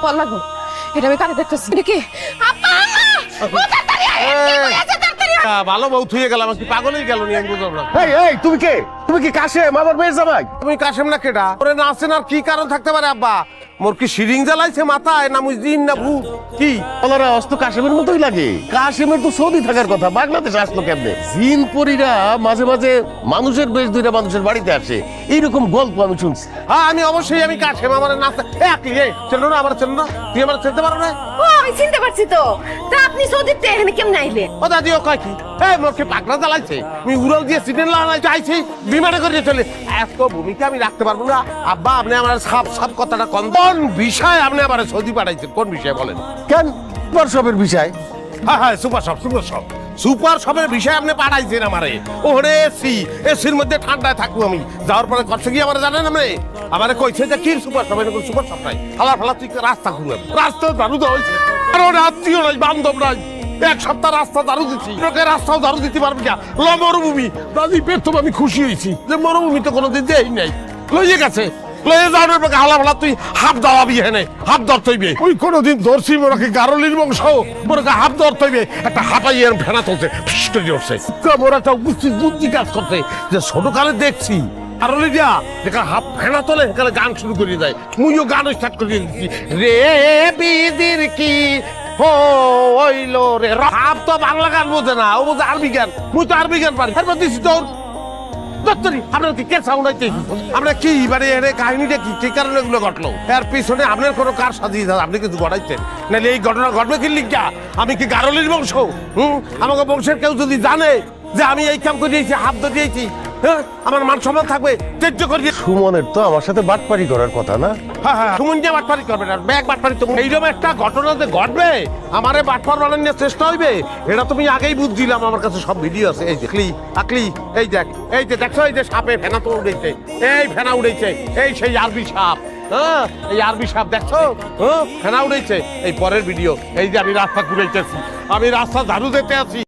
পল্লা গো, এটা আমি কানে দেখতেছি। এটা কি? আব্বা! ও তাড়াতাড়ি আয়, কি হয়েছে তাড়াতাড়ি আয়। ভালো বউ থুয়ে গেলাম, কি পাগলই গেল নি আমি বুঝলাম না। এই এই তুমি কে? তুমি কি কাশেম আমার মেয়ের জামাই? তুমি কাশেম না কেডা? ওরে না আছেন আর কি কারণ থাকতে পারে আব্বা? মোর কি শিরিং জ্বালাইছে মাথায়, না মুজিন না ভূত কি? ওনারা অস্ত কাশেমের মতোই লাগে। কাশেমের তো সৌদি থাকার কথা, বাংলাদেশে আসলো কেমনে? জিন পরীরা মাঝে মাঝে মানুষের বেশ ধরে মানুষের বাড়িতে আসে, এইরকম গল্প আমি শুনছি। হ্যাঁ আমি অবশ্যই আমি কাশেম, আমার নাচতে কি চেনো না? আমার চেনো না? তুই আমার চিনতে পারো না? ও আমি চিনতে পারছি তো। তা আপনি সৌদিতে এখানে কেমনে আইলেন? ও দাদি ও কয় কি? মোর কি পাগলা জ্বালাইছে? আমি উড়াল দিয়ে সিটেন লাগাইতে আইছি, বিমানে করে চলে। এত ভূমিকা আমি রাখতে পারবো না আব্বা। আপনি আমার সাপ সাপ কথাটা কোন বিষয় আপনি আবার সৌদি পাঠাইছেন? কোন বিষয় বলেন? কেন সবের বিষয়? হ্যাঁ হ্যাঁ, সুপার শপ সুপার শপের বিষয় আপনি পাঠাইছেন আমারে। ওরে এসির মধ্যে ঠান্ডায় থাকবো আমি। যাওয়ার পরে কষ্ট কি আমার জানেন আপনি? আমারে কইছে যে কি সুপার শপ, এরকম সুপার শপ নাই। ফালা তুই রাস্তা ঘুরে রাস্তা দারু দেওয়া হয়েছে, কারণ আত্মীয় নাই বান্ধব নাই। এক সপ্তাহ রাস্তা দারু দিচ্ছি, রাস্তাও দারু দিতে পারবি না। মরুভূমি দাদি প্রথম আমি খুশি হয়েছি যে মরুভূমি তো কোনোদিন দেই নাই। লইয়ে গেছে লয়ে যাওয়ার পর হালা ফালা তুই হাফ দাওয়াবি হেনে হাফ দর তৈবে। ওই কোনোদিন ধরছি মোরাকে গারলির বংশ, মোরাকে হাফ দর তৈবে। একটা হাঁপাই এর ফেনা তুলছে, ফিস্টে উঠছে। মোর একটা উপস্থিত বুদ্ধি কাজ করতে যে ছোটকালে দেখছি গারলি দিয়া যেখানে হাফ ফেনা তোলে সেখানে গান শুরু করে দেয়। মুইও গান স্টার্ট করে দিচ্ছি, রে বিদির কি হইলো রে। হাফ তো বাংলা গান বোঝে না, ও বোঝে আরবি গান। মুই তো আরবি গান পারি, এরপর দিচ্ছি তোর আপনার কি কে সাউন্ড হইতে? আমরা কি মানে এর কাহিনীটা কি, কি কারণে এগুলো ঘটলো? এর পিছনে আপনার কোনো কার সাজিয়ে আপনি কিছু ঘটাইছেন? নাহলে এই ঘটনা ঘটবে কি লিখা? আমি কি গারলির বংশ? আমাকে বংশের কেউ যদি জানে যে আমি এই কাম করে দিয়েছি, হাত ধরে দিয়েছি, হ্যাঁ আমার মান সম্মান থাকবে? তেজ্য করবি। সুমনের তো আমার সাথে বাটপারি করার কথা না? হ্যাঁ হ্যাঁ, সুমন যে বাটপারি করবে না, ব্যাগ বাটপারি তো এইরকম একটা ঘটনা যে ঘটবে আমারে বাটপার বানানোর চেষ্টা হইবে, এটা তুমি আগেই বুঝছিলাম। আমার কাছে সব ভিডিও আছে, এই দেখলি আকলি, এই দেখ, এই যে দেখছো, এই যে সাপে ফেনা তো উড়েছে, এই ফেনা উড়েছে, এই সেই আরবি সাপ। হ্যাঁ এই আরবি সাপ দেখছো, হ্যাঁ ফেনা উড়েছে। এই পরের ভিডিও, এই যে আমি রাস্তা ঘুরেছি, আমি রাস্তা ঝাড়ু দিতে আছি।